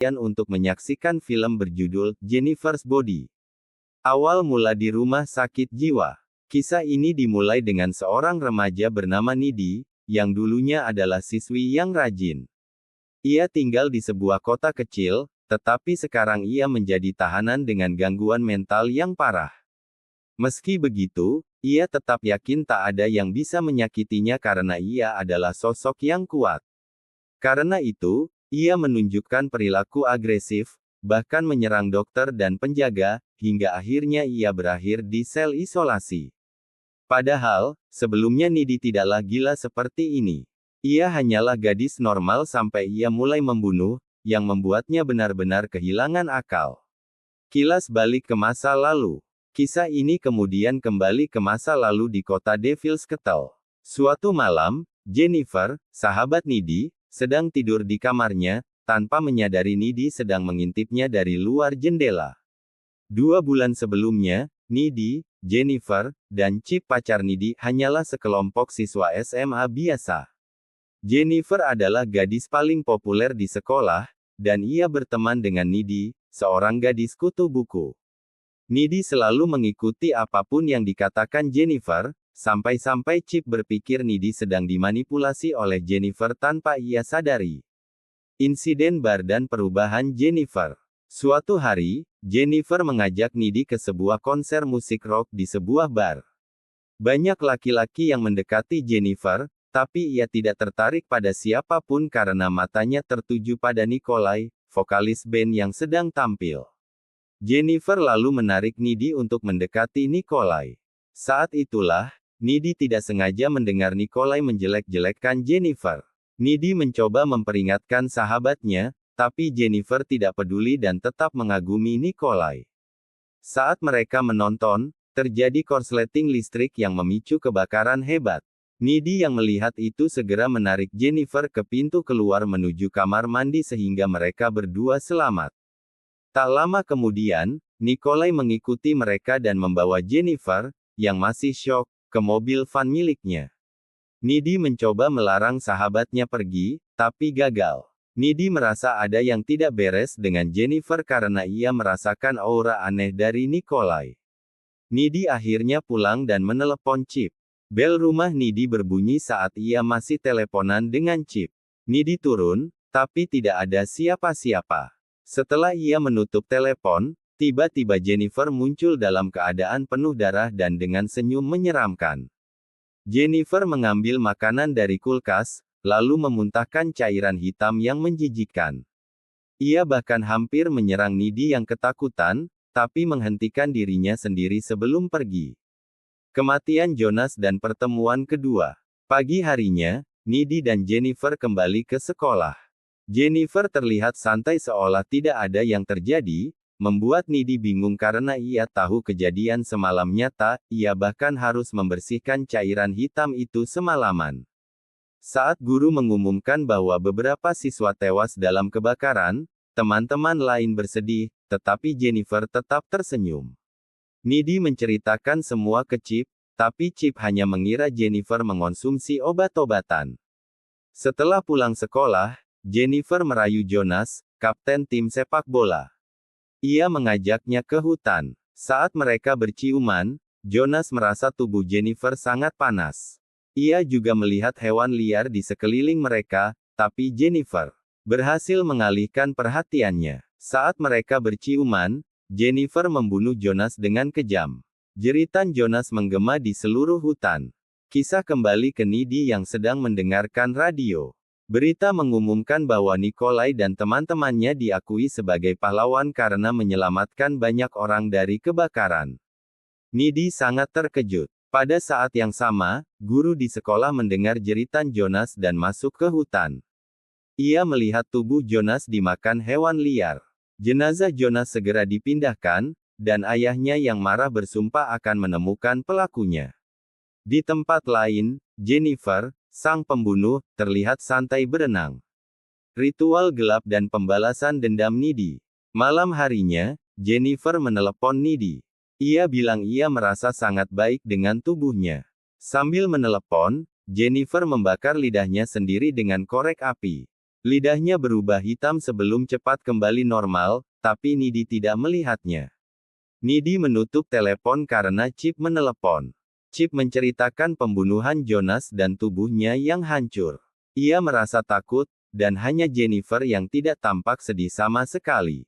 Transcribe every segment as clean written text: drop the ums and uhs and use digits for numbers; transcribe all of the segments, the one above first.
untuk menyaksikan film berjudul Jennifer's Body. Awal mula di rumah sakit jiwa. Kisah ini dimulai dengan seorang remaja bernama Nidi, yang dulunya adalah siswi yang rajin. Ia tinggal di sebuah kota kecil, tetapi sekarang ia menjadi tahanan dengan gangguan mental yang parah. Meski begitu, ia tetap yakin tak ada yang bisa menyakitinya karena ia adalah sosok yang kuat. Karena itu, ia menunjukkan perilaku agresif, bahkan menyerang dokter dan penjaga, hingga akhirnya ia berakhir di sel isolasi. Padahal, sebelumnya Nidi tidaklah gila seperti ini. Ia hanyalah gadis normal sampai ia mulai membunuh, yang membuatnya benar-benar kehilangan akal. Kilas balik ke masa lalu. Kisah ini kemudian kembali ke masa lalu di kota Devil's Kettle. Suatu malam, Jennifer, sahabat Nidi, sedang tidur di kamarnya, tanpa menyadari Nidi sedang mengintipnya dari luar jendela. 2 bulan sebelumnya, Nidi, Jennifer, dan Chip pacar Nidi hanyalah sekelompok siswa SMA biasa. Jennifer adalah gadis paling populer di sekolah, dan ia berteman dengan Nidi, seorang gadis kutu buku. Nidi selalu mengikuti apapun yang dikatakan Jennifer, sampai-sampai Chip berpikir Nidi sedang dimanipulasi oleh Jennifer tanpa ia sadari. Insiden bar dan perubahan Jennifer. Suatu hari, Jennifer mengajak Nidi ke sebuah konser musik rock di sebuah bar. Banyak laki-laki yang mendekati Jennifer, tapi ia tidak tertarik pada siapapun karena matanya tertuju pada Nikolai, vokalis band yang sedang tampil. Jennifer lalu menarik Nidi untuk mendekati Nikolai. Saat itulah, Nidi tidak sengaja mendengar Nikolai menjelek-jelekkan Jennifer. Nidi mencoba memperingatkan sahabatnya, tapi Jennifer tidak peduli dan tetap mengagumi Nikolai. Saat mereka menonton, terjadi korsleting listrik yang memicu kebakaran hebat. Nidi yang melihat itu segera menarik Jennifer ke pintu keluar menuju kamar mandi sehingga mereka berdua selamat. Tak lama kemudian, Nikolai mengikuti mereka dan membawa Jennifer, yang masih syok, ke mobil van miliknya. Nidi mencoba melarang sahabatnya pergi, tapi gagal. Nidi merasa ada yang tidak beres dengan Jennifer karena ia merasakan aura aneh dari Nikolai. Nidi akhirnya pulang dan menelepon Chip. Bel rumah Nidi berbunyi saat ia masih teleponan dengan Chip. Nidi turun, tapi tidak ada siapa-siapa. Setelah ia menutup telepon, tiba-tiba Jennifer muncul dalam keadaan penuh darah dan dengan senyum menyeramkan. Jennifer mengambil makanan dari kulkas, lalu memuntahkan cairan hitam yang menjijikkan. Ia bahkan hampir menyerang Nidi yang ketakutan, tapi menghentikan dirinya sendiri sebelum pergi. Kematian Jonas dan pertemuan kedua. Pagi harinya, Nidi dan Jennifer kembali ke sekolah. Jennifer terlihat santai seolah tidak ada yang terjadi, membuat Nidi bingung karena ia tahu kejadian semalam nyata, ia bahkan harus membersihkan cairan hitam itu semalaman. Saat guru mengumumkan bahwa beberapa siswa tewas dalam kebakaran, teman-teman lain bersedih, tetapi Jennifer tetap tersenyum. Nidi menceritakan semua ke Chip, tapi Chip hanya mengira Jennifer mengonsumsi obat-obatan. Setelah pulang sekolah, Jennifer merayu Jonas, kapten tim sepak bola. Ia mengajaknya ke hutan. Saat mereka berciuman, Jonas merasa tubuh Jennifer sangat panas. Ia juga melihat hewan liar di sekeliling mereka, tapi Jennifer berhasil mengalihkan perhatiannya. Saat mereka berciuman, Jennifer membunuh Jonas dengan kejam. Jeritan Jonas menggema di seluruh hutan. Kisah kembali ke Nidi yang sedang mendengarkan radio. Berita mengumumkan bahwa Nikolai dan teman-temannya diakui sebagai pahlawan karena menyelamatkan banyak orang dari kebakaran. Nidi sangat terkejut. Pada saat yang sama, guru di sekolah mendengar jeritan Jonas dan masuk ke hutan. Ia melihat tubuh Jonas dimakan hewan liar. Jenazah Jonas segera dipindahkan, dan ayahnya yang marah bersumpah akan menemukan pelakunya. Di tempat lain, Jennifer, sang pembunuh, terlihat santai berenang. Ritual gelap dan pembalasan dendam Nidi. Malam harinya, Jennifer menelepon Nidi. Ia bilang ia merasa sangat baik dengan tubuhnya. Sambil menelepon, Jennifer membakar lidahnya sendiri dengan korek api. Lidahnya berubah hitam sebelum cepat kembali normal, tapi Nidi tidak melihatnya. Nidi menutup telepon karena Chip menelepon. Chip menceritakan pembunuhan Jonas dan tubuhnya yang hancur. Ia merasa takut, dan hanya Jennifer yang tidak tampak sedih sama sekali.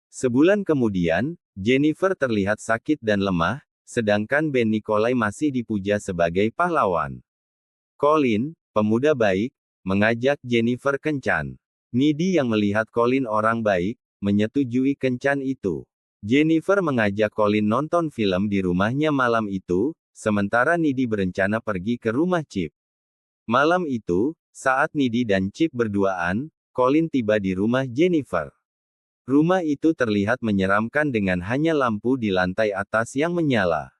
Sebulan kemudian, Jennifer terlihat sakit dan lemah, sedangkan Ben Nikolai masih dipuja sebagai pahlawan. Colin, pemuda baik, mengajak Jennifer kencan. Nidi yang melihat Colin orang baik, menyetujui kencan itu. Jennifer mengajak Colin nonton film di rumahnya malam itu, sementara Nidi berencana pergi ke rumah Chip. Malam itu, saat Nidi dan Chip berduaan, Colin tiba di rumah Jennifer. Rumah itu terlihat menyeramkan dengan hanya lampu di lantai atas yang menyala.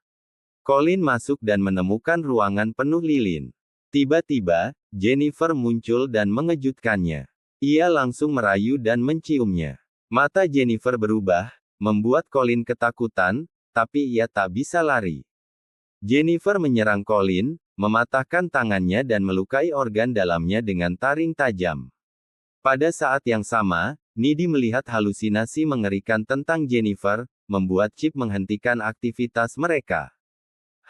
Colin masuk dan menemukan ruangan penuh lilin. Tiba-tiba, Jennifer muncul dan mengejutkannya. Ia langsung merayu dan menciumnya. Mata Jennifer berubah, membuat Colin ketakutan, tapi ia tak bisa lari. Jennifer menyerang Colin, mematahkan tangannya dan melukai organ dalamnya dengan taring tajam. Pada saat yang sama, Nidi melihat halusinasi mengerikan tentang Jennifer, membuat Chip menghentikan aktivitas mereka.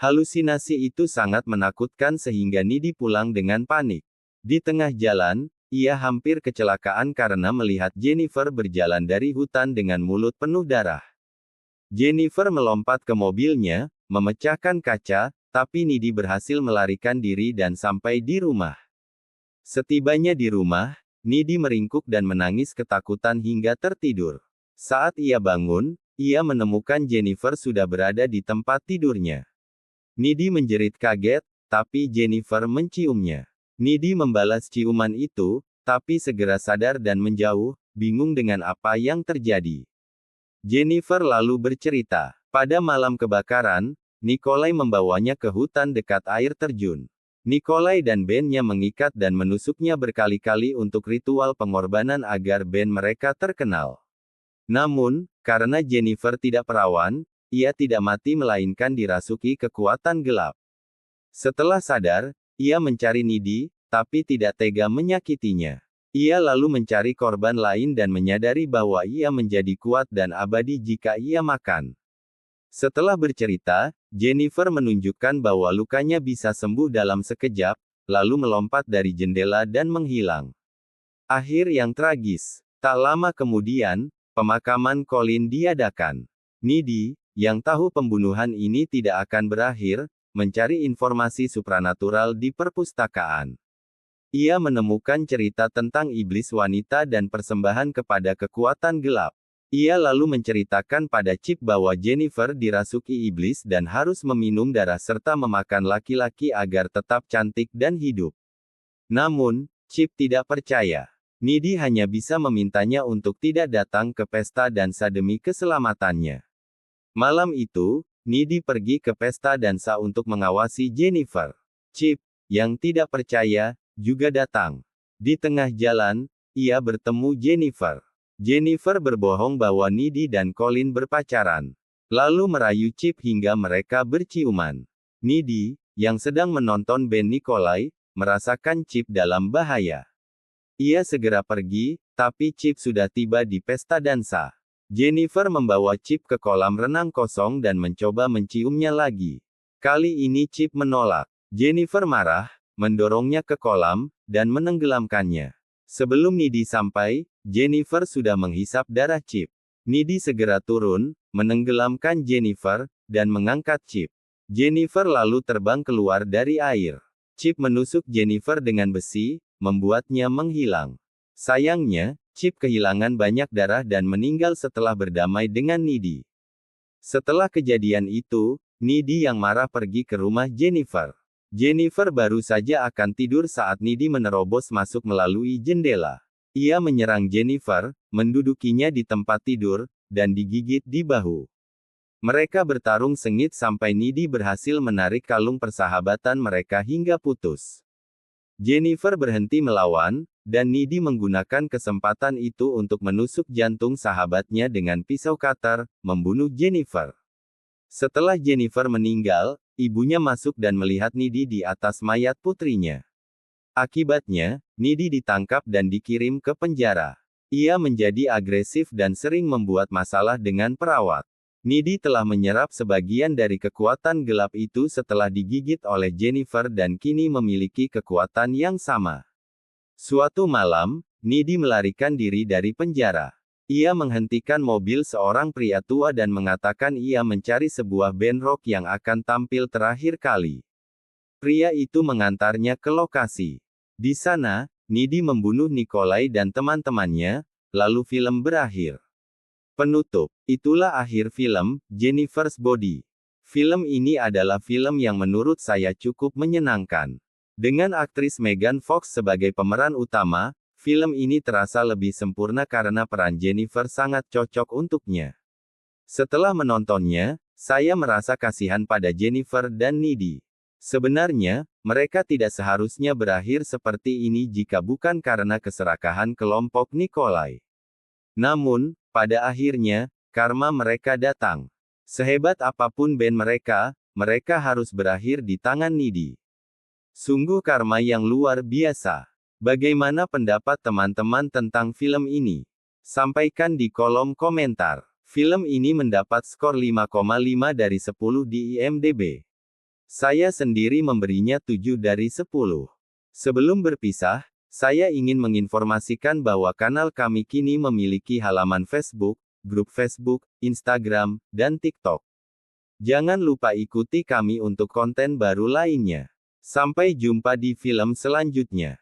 Halusinasi itu sangat menakutkan sehingga Nidi pulang dengan panik. Di tengah jalan, ia hampir kecelakaan karena melihat Jennifer berjalan dari hutan dengan mulut penuh darah. Jennifer melompat ke mobilnya, memecahkan kaca, tapi Nidi berhasil melarikan diri dan sampai di rumah. Setibanya di rumah, Nidi meringkuk dan menangis ketakutan hingga tertidur. Saat ia bangun, ia menemukan Jennifer sudah berada di tempat tidurnya. Nidi menjerit kaget, tapi Jennifer menciumnya. Nidi membalas ciuman itu, tapi segera sadar dan menjauh, bingung dengan apa yang terjadi. Jennifer lalu bercerita, pada malam kebakaran, Nikolai membawanya ke hutan dekat air terjun. Nikolai dan Ben-nya mengikat dan menusuknya berkali-kali untuk ritual pengorbanan agar Ben mereka terkenal. Namun, karena Jennifer tidak perawan, ia tidak mati melainkan dirasuki kekuatan gelap. Setelah sadar, ia mencari Nidi, tapi tidak tega menyakitinya. Ia lalu mencari korban lain dan menyadari bahwa ia menjadi kuat dan abadi jika ia makan. Setelah bercerita, Jennifer menunjukkan bahwa lukanya bisa sembuh dalam sekejap, lalu melompat dari jendela dan menghilang. Akhir yang tragis. Tak lama kemudian, pemakaman Colin diadakan. Nidi, yang tahu pembunuhan ini tidak akan berakhir, mencari informasi supranatural di perpustakaan. Ia menemukan cerita tentang iblis wanita dan persembahan kepada kekuatan gelap. Ia lalu menceritakan pada Chip bahwa Jennifer dirasuki iblis dan harus meminum darah serta memakan laki-laki agar tetap cantik dan hidup. Namun, Chip tidak percaya. Nidi hanya bisa memintanya untuk tidak datang ke pesta dansa demi keselamatannya. Malam itu, Nidi pergi ke pesta dansa untuk mengawasi Jennifer. Chip, yang tidak percaya, juga datang. Di tengah jalan, ia bertemu Jennifer. Jennifer berbohong bahwa Nidi dan Colin berpacaran. Lalu merayu Chip hingga mereka berciuman. Nidi, yang sedang menonton Ben Nikolai, merasakan Chip dalam bahaya. Ia segera pergi, tapi Chip sudah tiba di pesta dansa. Jennifer membawa Chip ke kolam renang kosong dan mencoba menciumnya lagi. Kali ini Chip menolak. Jennifer marah, mendorongnya ke kolam, dan menenggelamkannya. Sebelum Nidi sampai, Jennifer sudah menghisap darah Chip. Nidi segera turun, menenggelamkan Jennifer, dan mengangkat Chip. Jennifer lalu terbang keluar dari air. Chip menusuk Jennifer dengan besi, membuatnya menghilang. Sayangnya, Chip kehilangan banyak darah dan meninggal setelah berdamai dengan Nidi. Setelah kejadian itu, Nidi yang marah pergi ke rumah Jennifer. Jennifer baru saja akan tidur saat Nidi menerobos masuk melalui jendela. Ia menyerang Jennifer, mendudukinya di tempat tidur, dan digigit di bahu. Mereka bertarung sengit sampai Nidi berhasil menarik kalung persahabatan mereka hingga putus. Jennifer berhenti melawan, dan Nidi menggunakan kesempatan itu untuk menusuk jantung sahabatnya dengan pisau cutter, membunuh Jennifer. Setelah Jennifer meninggal, ibunya masuk dan melihat Nidi di atas mayat putrinya. Akibatnya, Nidi ditangkap dan dikirim ke penjara. Ia menjadi agresif dan sering membuat masalah dengan perawat. Nidi telah menyerap sebagian dari kekuatan gelap itu setelah digigit oleh Jennifer dan kini memiliki kekuatan yang sama. Suatu malam, Nidi melarikan diri dari penjara. Ia menghentikan mobil seorang pria tua dan mengatakan ia mencari sebuah band rock yang akan tampil terakhir kali. Pria itu mengantarnya ke lokasi. Di sana, Nidi membunuh Nikolai dan teman-temannya, lalu film berakhir. Penutup. Itulah akhir film, Jennifer's Body. Film ini adalah film yang menurut saya cukup menyenangkan. Dengan aktris Megan Fox sebagai pemeran utama, film ini terasa lebih sempurna karena peran Jennifer sangat cocok untuknya. Setelah menontonnya, saya merasa kasihan pada Jennifer dan Nidi. Sebenarnya, mereka tidak seharusnya berakhir seperti ini jika bukan karena keserakahan kelompok Nikolai. Namun, pada akhirnya, karma mereka datang. Sehebat apapun band mereka, mereka harus berakhir di tangan Nidi. Sungguh karma yang luar biasa. Bagaimana pendapat teman-teman tentang film ini? Sampaikan di kolom komentar. Film ini mendapat skor 5,5 dari 10 di IMDb. Saya sendiri memberinya 7 dari 10. Sebelum berpisah, saya ingin menginformasikan bahwa kanal kami kini memiliki halaman Facebook, grup Facebook, Instagram, dan TikTok. Jangan lupa ikuti kami untuk konten baru lainnya. Sampai jumpa di film selanjutnya.